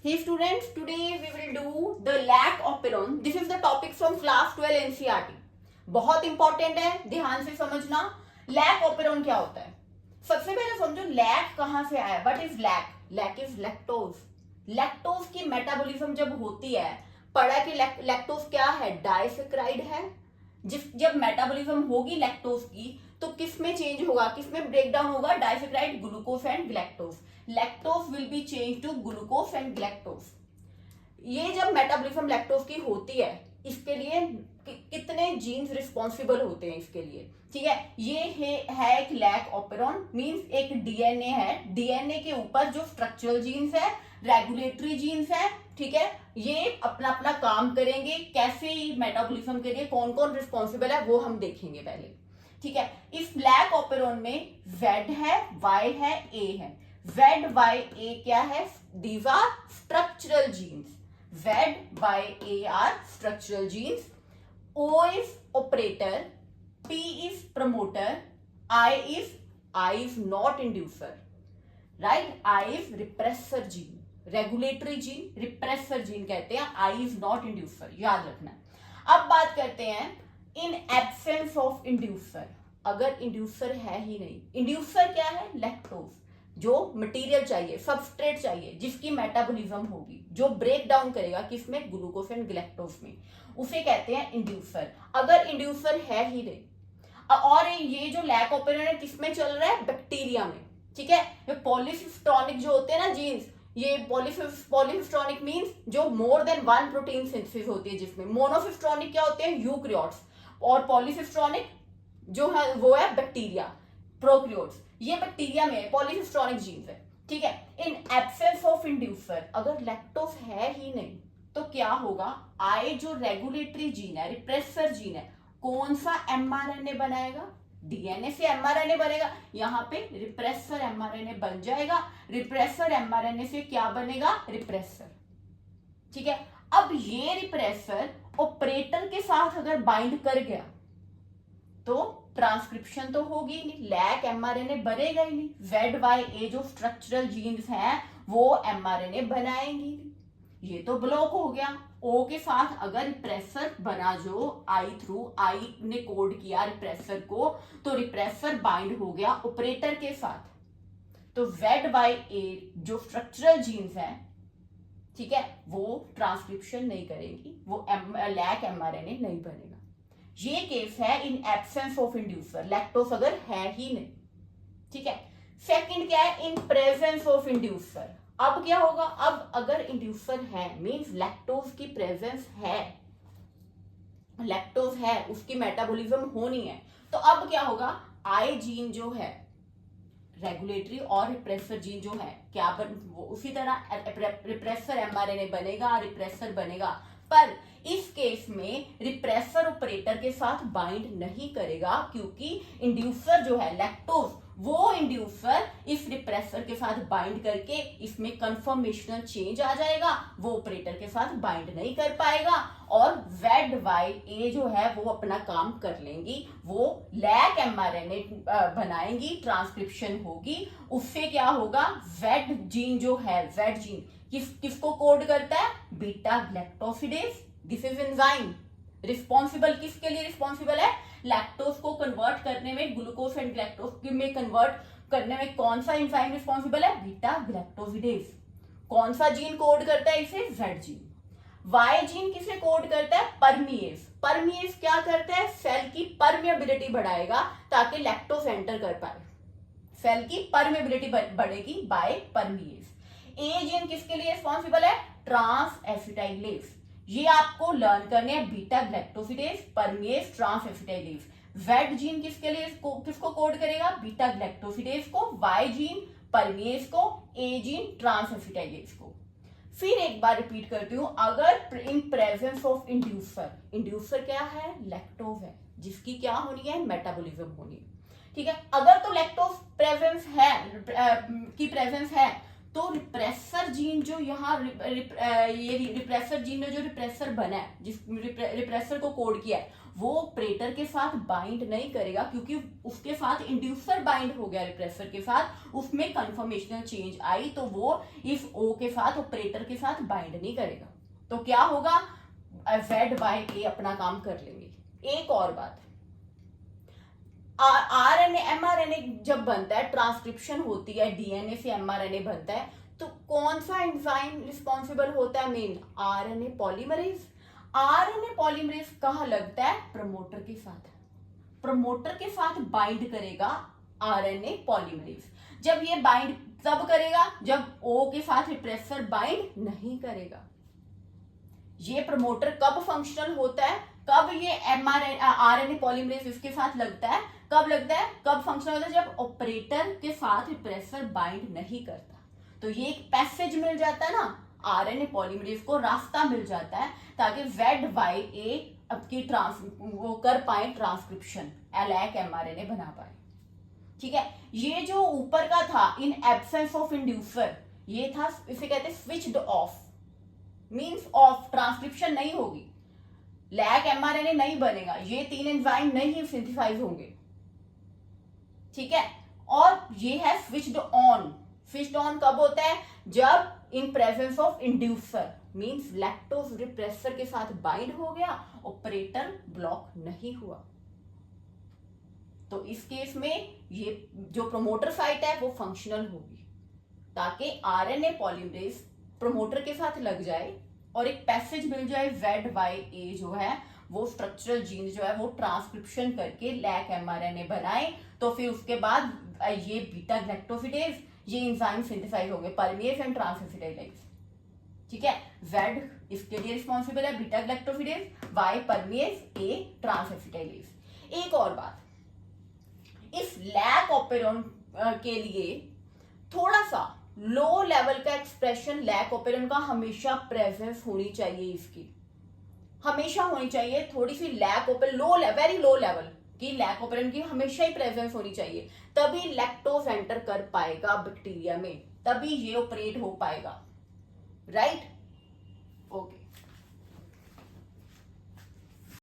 Hey students, today we will do the lac operon. This is the topic from class 12 NCERT. बहुत important है, ध्यान से समझना. Lack operon क्या होता है? सबसे पहले समझो लैक कहां से आया. What is lac? Lac is lactose. Lactose की मेटाबॉलिज्म जब होती है, पढ़ा कि लैक्टोज क्या है? डाइसेक्राइड है. जब मेटाबॉलिज्म होगी लैक्टोज की तो किस में चेंज होगा, किस में ब्रेक डाउन होगा? Disaccharide, glucose and galactose. Lactose will be change to glucose and galactose. ये जब मेटाबॉलिज्म लैक्टोज की होती है, इसके लिए कितने जीन्स रिस्पॉन्सिबल होते हैं इसके लिए? ठीक है, ये है एक लैक ऑपेरॉन. मींस एक डीएनए है. डीएनए के ऊपर जो स्ट्रक्चरल जीन्स है, रेगुलेटरी जीन्स है, ठीक है, ये अपना अपना काम करेंगे. कैसे मेटाबॉलिज्म के लिए कौन कौन रिस्पॉन्सिबल है वो हम देखेंगे पहले. ठीक है, इस लैक ऑपेरॉन में Z है, Y है, A है. Z, Y, A क्या है? These are structural genes. Z, Y, A are structural genes. O is operator, P is promoter, I is not inducer, right? I is repressor gene. Regulatory gene, repressor gene कहते हैं. I is not inducer, याद रखना. अब बात करते हैं in absence of inducer. अगर inducer है ही नहीं. इंड्यूसर क्या है? लैक्टोज. जो मटेरियल चाहिए, सबस्ट्रेट चाहिए, जिसकी मेटाबॉलिज्म होगी, जो ब्रेक डाउन करेगा किसमें? ग्लूकोज एंड ग्लैक्टोज में, उसे कहते हैं इंड्यूसर. अगर इंड्यूसर है ही नहीं, और ये जो लैक ऑपेरॉन है किसमें चल रहा है? बैक्टीरिया में. ठीक है, ये पॉलीसिस्टोनिक जो होते हैं ना जीन्स, ये पॉलीसिस्टोनिक मींस जो more than one protein synthesis होती है जिसमें. मोनोसिस्टोनिक क्या होते हैं? यूकैरियोट्स. और पॉलीसिस्टोनिक जो है वो है बैक्टीरिया, प्रोकैरियोट्स. ये बैक्टीरिया में पॉलीसिस्टोनिक जीन्स है. ठीक है, इन एब्सेंस ऑफ इंड्यूसर, अगर लैक्टोज है ही नहीं तो क्या होगा? आई जो रेगुलेटरी जीन है, रिप्रेसर जीन है, कौन सा एमआरएनए बनाएगा? डीएनए से एमआरएनए बनेगा. यहाँ पे रिप्रेसर एमआरएनए बन जाएगा. रिप्रेसर एमआरएनए से क्या बनेगा? रिप्रेसर. ठीक है, अब ये रिप्रेसर ऑपरेटर के साथ अगर बाइंड कर गया तो ट्रांसक्रिप्शन तो होगी नहीं, लैक एमआरएनए बनेगा ही नहीं. जेड वाई ए जो स्ट्रक्चरल जीन्स हैं वो एमआरएनए बनाएंगी नहीं. ये तो ब्लॉक हो गया. ओ के साथ अगर रिप्रेसर बना, जो आई थ्रू आई ने कोड किया रिप्रेसर को, तो रिप्रेसर बाइंड हो गया ऑपरेटर के साथ. तो जेड वाई ए जो स्ट्रक्चरल जीन्स हैं, ठीक है, वो ट्रांसक्रिप्शन नहीं करेंगी, वो लैक एमआरएनए नहीं बनेगा. ये केस है in absence of inducer, lactose अगर है ही नहीं. ठीक है, सेकंड क्या है? In presence of inducer. अब क्या होगा? अब अगर इंड्यूसर है मींस लैक्टोज की प्रेजेंस है, लैक्टोज है, उसकी मेटाबॉलिज्म होनी है, तो अब क्या होगा? आई जीन जो है रेगुलेटरी और रिप्रेसर जीन जो है क्या उसी तरह रिप्रेसर एमआरएनए बनेगा, रिप्रेसर बनेगा. पर इस केस में रिप्रेसर ऑपरेटर के साथ बाइंड नहीं करेगा, क्योंकि इंड्यूसर जो है लैक्टोज, वो इंड्यूसर इस रिप्रेसर के साथ बाइंड करके इसमें कन्फर्मेशनल चेंज आ जाएगा, वो ऑपरेटर के साथ बाइंड नहीं कर पाएगा, और जेड वाई ए जो है वो अपना काम कर लेंगी, वो लैक एमआरएनए बनाएंगी, ट्रांसक्रिप्शन होगी. उससे क्या होगा? जेड जीन जो है, जेड जीन किसको कोड करता है? Beta galactosidase. This is enzyme. Responsible किसके लिए रिस्पॉन्सिबल है? लैक्टोज को कन्वर्ट करने में, ग्लूकोज एंड ग्लैक्टोज में कन्वर्ट करने में कौन सा एंजाइम रिस्पॉन्सिबल है? Beta galactosidase. कौन सा जीन कोड करता है इसे? Z gene. वाई जीन किसे कोड करता है? परमिएज. परमिएज क्या करता है? सेल की परमिएबिलिटी बढ़ाएगा ताकि लैक्टोज एंटर कर पाए. सेल की परमिएबिलिटी बढ़ेगी बाय परमिएज. ए जीन किसके लिए रिस्पॉन्सिबल है? Transacetylase. ये आपको लर्न करने हैं. Beta galactosidase, permease, transacetylase. Z gene किसके लिए, किसको कोड करेगा? बीटा ग्लैक्टोसिडेज को. वाई जीन परमिएज को. ए जीन ट्रांस एसिटाइलेज को. फिर एक बार रिपीट करती हूं, अगर in presence of inducer, inducer क्या है? लैक्टोज है, जिसकी क्या होनी है? मेटाबॉलिज्म होनी है. ठीक है, अगर तो लैक्टोज प्रेजेंस है, की प्रेजेंस है, तो रिप्रेसर जीन जो यहाँ ये रिप्रेसर जीन ने जो रिप्रेसर बना है, जिस रिप्रेसर को कोड किया है, वो ऑपरेटर के साथ बाइंड नहीं करेगा, क्योंकि उसके साथ इंड्यूसर बाइंड हो गया रिप्रेसर के साथ, उसमें कन्फर्मेशनल चेंज आई, तो वो इस ओ के साथ ऑपरेटर के साथ बाइंड नहीं करेगा। तो क्या होगा, Z बाय ए अपना काम कर लेंगे। एक और बात, आरएनए एमआरएनए जब बनता है, ट्रांसक्रिप्शन होती है, डीएनए से एमआरएनए बनता है, तो कौन सा एंजाइम रिस्पॉन्सिबल होता है main, RNA polymerase. RNA polymerase कहाँ लगता है, प्रमोटर के साथ, प्रमोटर के साथ बाइंड करेगा आरएनए पॉलीमरेज। जब ये बाइंड तब करेगा जब ओ के साथ रिप्रेसर बाइंड नहीं करेगा। ये प्रमोटर कब फंक्शनल होता है, कब ये आरएनए पॉलीमरेज इसके साथ लगता है, कब लगता है, कब फंक्शनल होता है, जब ऑपरेटर के साथ रिप्रेसर बाइंड नहीं करता। तो ये एक पैसेज मिल जाता है ना, आरएनए पॉलीमरेज को रास्ता मिल जाता है, ताकि ZYA अपनी वो कर पाए ट्रांसक्रिप्शन, लैक एमआरएनए बना पाए। ठीक है, ये जो ऊपर का था इन एब्सेंस ऑफ इंड्यूसर, ये था, इसे कहते हैं switched off, means of, transcription नहीं होगी, लैक एमआरएनए नहीं बनेगा, ये 3 एंजाइम नहीं सिंथेसाइज होंगे। ठीक है, और ये है स्विच्ड ऑन। स्विच्ड ऑन कब होता है, जब in presence of inducer, means lactose repressor के साथ बाइंड हो गया, ऑपरेटर ब्लॉक नहीं हुआ। तो इस केस में ये जो प्रमोटर साइट है वो फंक्शनल होगी, ताकि आरएनए पॉलीमरेज प्रमोटर के साथ लग जाए और एक पैसेज मिल जाए, ZYA जो है वो स्ट्रक्चरल जीन जो है वो ट्रांसक्रिप्शन करके लैक एमआरएनए बनाए, तो फिर उसके बाद ये बीटा ग्लैक्टोसिडेज, ये एंजाइम सिंथेसाइज होंगे, परमेज एंड ट्रांसएसिटाइलेज। ठीक है, Z इसके लिए रिस्पॉन्सिबल है, बीटा ग्लैक्टोसिडेज, Y परमेज, A ट्रांसएसिटाइलेज। एक और बात, इस लैक ऑपेरॉन के लिए थोड़ा सा लो लेवल का एक्सप्रेशन लैक ऑपेरॉन का हमेशा प्रेजेंस होनी चाहिए, इसकी हमेशा होनी चाहिए, थोड़ी सी लैक ऑपेरॉन लो, वेरी लो लेवल की लैक ऑपेरॉन की हमेशा ही प्रेजेंस होनी चाहिए, तभी लैक्टोज एंटर कर पाएगा बैक्टीरिया में, तभी ये ऑपरेट हो पाएगा। Right, okay.